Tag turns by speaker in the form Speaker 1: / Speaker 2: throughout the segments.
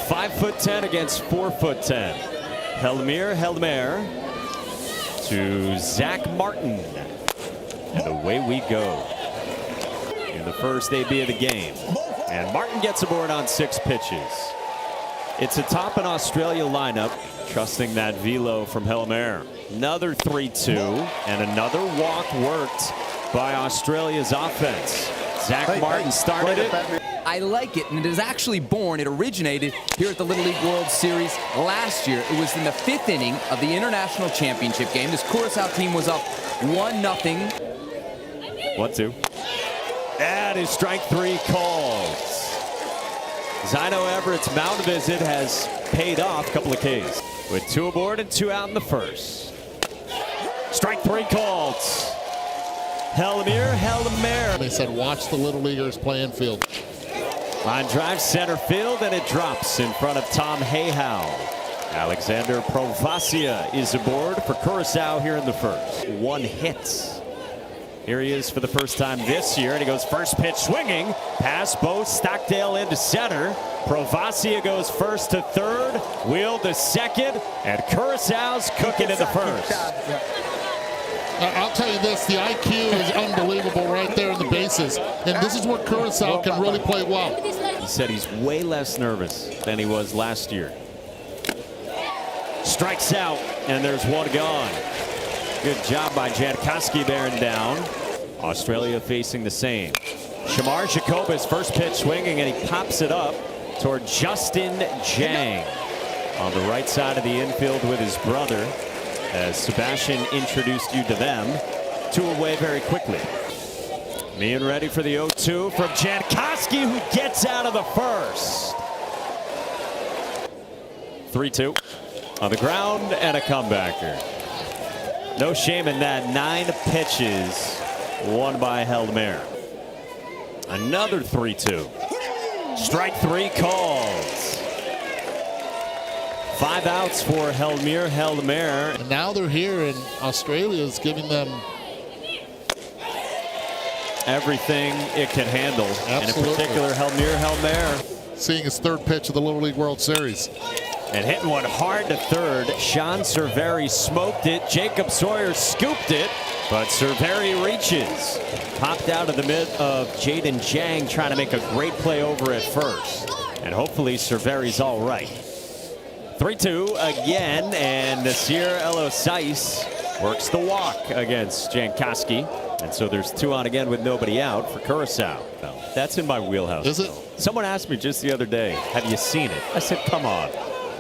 Speaker 1: 5'10" against 4'10". Helmer to Zach Martin. And away we go. In the first AB of the game. And Martin gets aboard on 6 pitches. It's a top in Australia lineup, trusting that velo from Helmer. Another 3-2 and another walk worked by Australia's offense. Zach Martin started it.
Speaker 2: I like it, and it is actually born. It originated here at the Little League World Series last year. It was in the 5th inning of the International Championship game. This Curaçao team was up 1-0.
Speaker 1: 1-2. That is strike 3 called. Zino Everett's mound visit has paid off. A couple of Ks. With 2 aboard and 2 out in the first. Strike 3 called. Helmer.
Speaker 3: They said watch the Little Leaguers play infield.
Speaker 1: Line drive center field, and it drops in front of Tom Hayhow. Alexander Provacia is aboard for Curaçao here in the first. 1 hit. Here he is for the first time this year, and he goes first pitch swinging. Pass Bo Stockdale into center. Provacia goes first to third, wheel to second, and Curaçao's cooking in the first.
Speaker 3: I'll tell you this, the IQ is unbelievable right there in the bases. And this is where Curaçao can really play well.
Speaker 1: He said he's way less nervous than he was last year. Strikes out, and there's 1 gone. Good job by Jankowski bearing down. Australia facing the same. Shamar Jacobus first pitch swinging, and he pops it up toward Justin Jang on the right side of the infield with his brother. As Sebastian introduced you to them. 2 away very quickly. Being ready for the 0-2 from Jankowski, who gets out of the first. 3-2 on the ground and a comebacker. No shame in that. 9 pitches won by Helmer. Another 3-2. Strike 3 calls. 5 outs for Helmer.
Speaker 3: And now they're here, and Australia is giving them
Speaker 1: everything it can handle.
Speaker 3: Absolutely.
Speaker 1: And in particular, Helmer.
Speaker 3: Seeing his 3rd pitch of the Little League World Series.
Speaker 1: And hitting one hard to third. Sean Cerveri smoked it. Jacob Sawyer scooped it. But Cerveri reaches. Popped out of the mid of Jaden Jang, trying to make a great play over at first. And hopefully Cerveri's all right. 3-2 again, and Nasir Elosais works the walk against Jankowski. And so there's 2 on again with nobody out for Curaçao. No, that's in my wheelhouse.
Speaker 3: Is it?
Speaker 1: Someone asked me just the other day, have you seen it? I said, come on.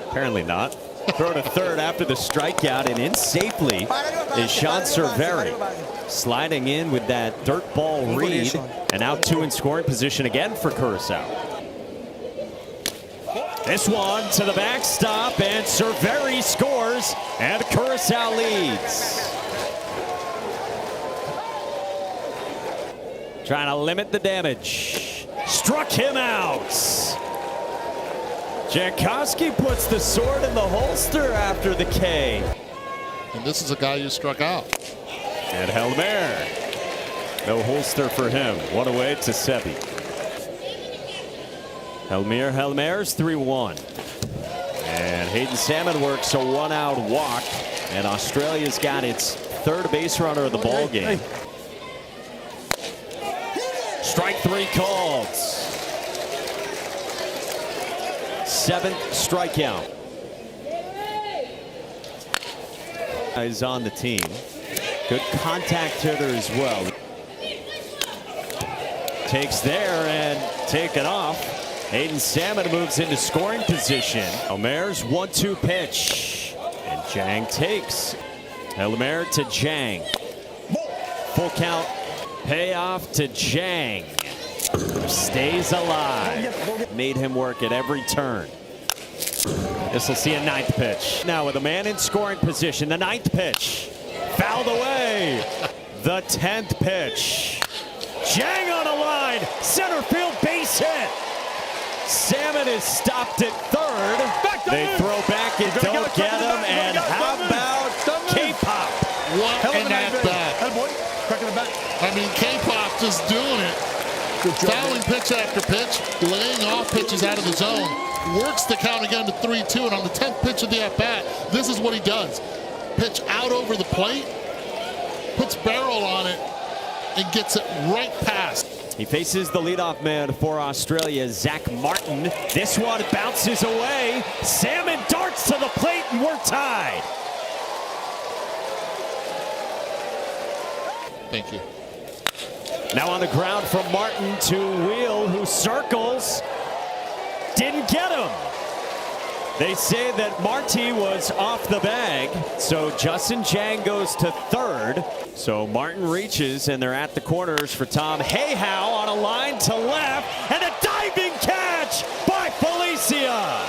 Speaker 1: Apparently not. Throw to third after the strikeout, and in safely is Sean Cerveri. Sliding in with that dirt ball read, and out 2 in scoring position again for Curaçao. This one to the backstop, and Cerveri scores, and Curaçao leads. Trying to limit the damage. Struck him out. Jankowski puts the sword in the holster after the K.
Speaker 3: And this is a guy who struck out.
Speaker 1: And Helmer. No holster for him. 1 away to Sebi. Helmer's 3-1. And Hayden Salmon works a 1-out walk. And Australia's got its 3rd base runner of the ball game. Strike 3 called. 7th strikeout. Is on the team. Good contact hitter as well. Takes there and taken off. Hayden Salmon moves into scoring position. Helmer's 1-2 pitch. And Jang takes. Helmer to Jang. Full count. Payoff to Jang. Stays alive. Made him work at every turn. This will see a 9th pitch. Now with a man in scoring position, the 9th pitch. Fouled away. The 10th pitch. Jang on a line. Center field base hit. Salmon is stopped at third. They throw back and don't get him. And how about K-Pop?
Speaker 3: What an at-bat. I mean, K-Pop just doing it. Fouling pitch after pitch, laying off now pitches out of the zone, works the count again to 3-2, and on the 10th pitch of the at-bat, this is what he does. Pitch out over the plate, puts barrel on it, and gets it right past.
Speaker 1: He faces the leadoff man for Australia, Zach Martin. This one bounces away. Salmon darts to the plate, and we're tied.
Speaker 3: Thank you.
Speaker 1: Now on the ground from Martin to Wheel, who circles. Didn't get him. They say that Marty was off the bag, so Justin Jang goes to third. So Martin reaches, and they're at the corners for Tom Hayhow on a line to left, and a diving catch by Felicia.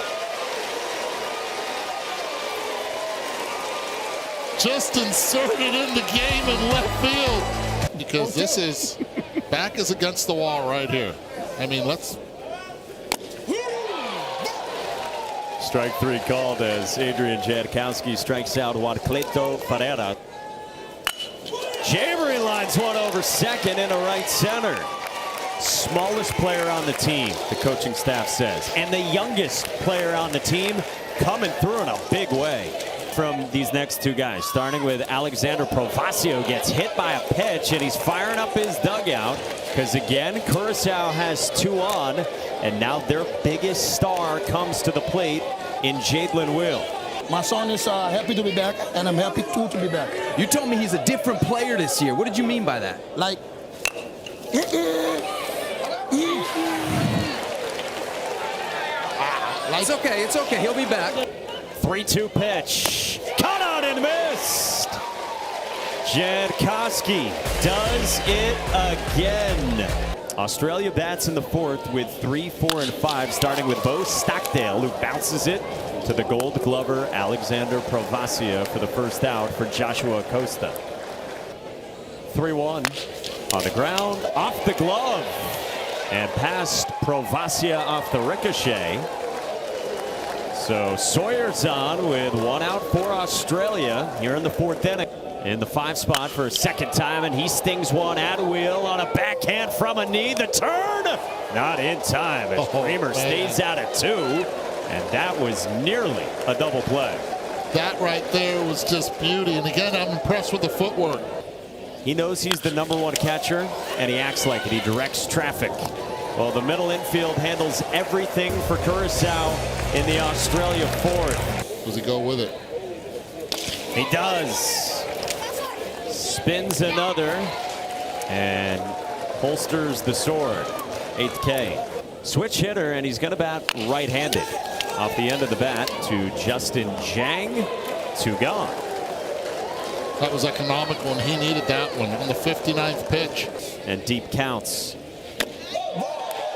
Speaker 3: Just inserted in the game in left field. Because this is, back is against the wall right here. I mean, let's.
Speaker 1: Strike three called as Adrian Jankowski strikes out Juan Cleto Ferreira. Jamery lines one over second into right center. Smallest player on the team, the coaching staff says, and the youngest player on the team coming through in a big way. From these next two guys, starting with Alexander Provacio, gets hit by a pitch, and he's firing up his dugout because again Curaçao has two on, and now their biggest star comes to the plate in Jadlin Will.
Speaker 4: My son is happy to be back, and I'm happy too to be back.
Speaker 2: You told me he's a different player this year. What did you mean by that?
Speaker 4: Like,
Speaker 2: It's okay, it's okay. He'll be back.
Speaker 1: 3-2 pitch. Caught out and missed. Jankowski does it again. Australia bats in the fourth with 3, 4, and 5, starting with Bo Stockdale, who bounces it to the Gold Glover Alexander Provacia for the first out for Joshua Acosta. 3-1 on the ground, off the glove, and past Provacia off the ricochet. So Sawyer's on with one out for Australia here in the fourth inning. In the 5 spot for a second time, and he stings one at Wheel on a backhand from a knee. The turn, not in time as Kramer stays out at 2, and that was nearly a double play.
Speaker 3: That right there was just beauty, and again, I'm impressed with the footwork.
Speaker 1: He knows he's the #1 catcher, and he acts like it. He directs traffic. Well, the middle infield handles everything for Curaçao in the Australia fourth.
Speaker 3: Does he go with it?
Speaker 1: He does. Spins another and holsters the sword. 8th K. Switch hitter, and he's going to bat right-handed. Off the end of the bat to Justin Jang. 2 gone.
Speaker 3: That was economical, and he needed that one on the 59th pitch.
Speaker 1: And deep counts.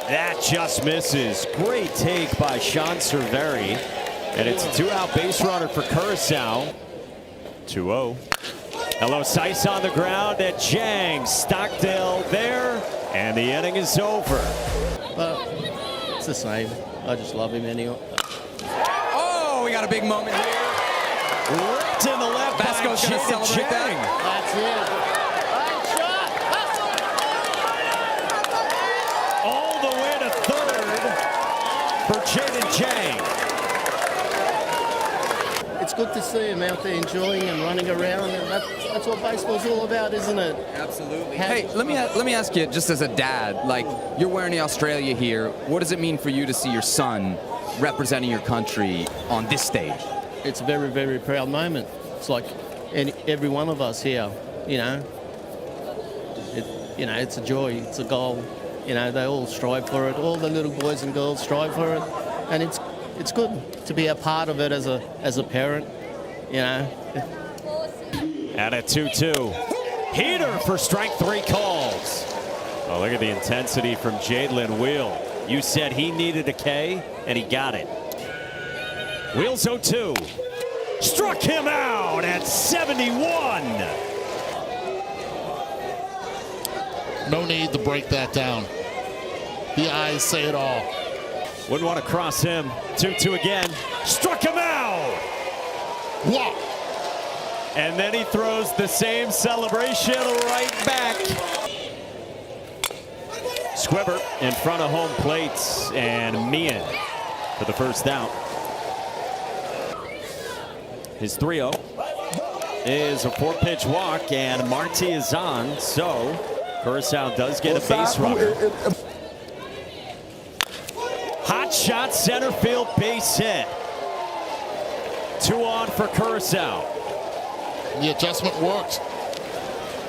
Speaker 1: That just misses. Great take by Sean Cerveri. And it's a 2-out base runner for Curaçao. 2-0. Hello, Sice on the ground at Jang. Stockdale there, and the inning is over.
Speaker 5: But it's the same. I just love him anyway.
Speaker 2: Oh, we got a big moment here.
Speaker 1: Ripped in the left by
Speaker 2: Vasco's going to celebrate
Speaker 1: Jang.
Speaker 5: That's it.
Speaker 1: All the way to third for Jaden Jang.
Speaker 5: It's good to see him out there enjoying and running around, and that's what baseball's all about, isn't it?
Speaker 2: Absolutely. Hey, let me ask you, just as a dad, like, you're wearing the Australia here. What does it mean for you to see your son representing your country on this stage?
Speaker 5: It's a very, very proud moment. It's like every one of us here, you know. It's a joy. It's a goal. You know, they all strive for it. All the little boys and girls strive for it, and it's good to be a part of it as a parent, you know.
Speaker 1: At a 2-2. Heater for strike 3 calls. Oh, look at the intensity from Jadlin Wheel. You said he needed a K, and he got it. Wheel's 0-2. Struck him out at 71.
Speaker 3: No need to break that down. The eyes say it all.
Speaker 1: Wouldn't want to cross him. 2-2 again. Struck him out.
Speaker 3: What?
Speaker 1: And then he throws the same celebration right back. Squibbert in front of home plate, and Meehan for the first out. His 3-0 is a 4-pitch walk, and Marty is on, so Curaçao does get a base runner. Hot shot, center field, base hit. 2 on for Curaçao.
Speaker 3: The adjustment works.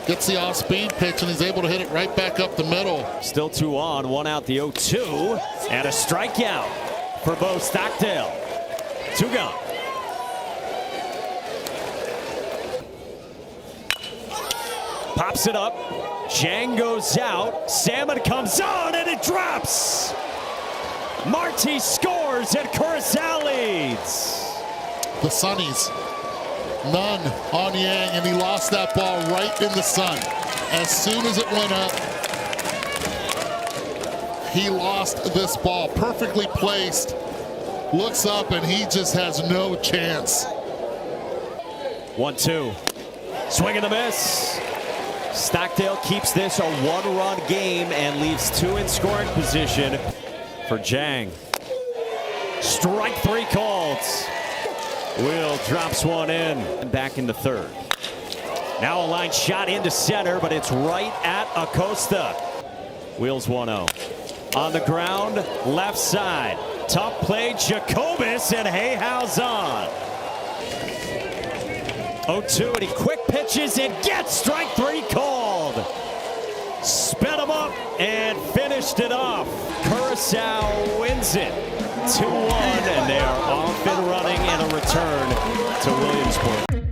Speaker 3: Gets the off-speed pitch, and he's able to hit it right back up the middle.
Speaker 1: Still 2 on, 1 out the 0-2, and a strikeout for Bo Stockdale. 2 gone. Pops it up. Jang goes out. Salmon comes on, and it drops. Marty scores, and Curaçao leads.
Speaker 3: The Sunnies, none on Yang, and he lost that ball right in the sun. As soon as it went up, he lost this ball. Perfectly placed. Looks up, and he just has no chance.
Speaker 1: 1-2. Swing and a miss. Stockdale keeps this a 1-run game and leaves 2 in scoring position for Jang. Strike 3 called. Will drops 1 in. Back in the 3rd. Now a line shot into center, but it's right at Acosta. Wheels 1-0. On the ground, left side. Tough play, Jacobus, and Hayhow's on. 0-2, and he quick pitches and gets strike 3 called. Sped him up and finished it off. Curaçao wins it 2-1, and they are off and running in a return to Williamsport.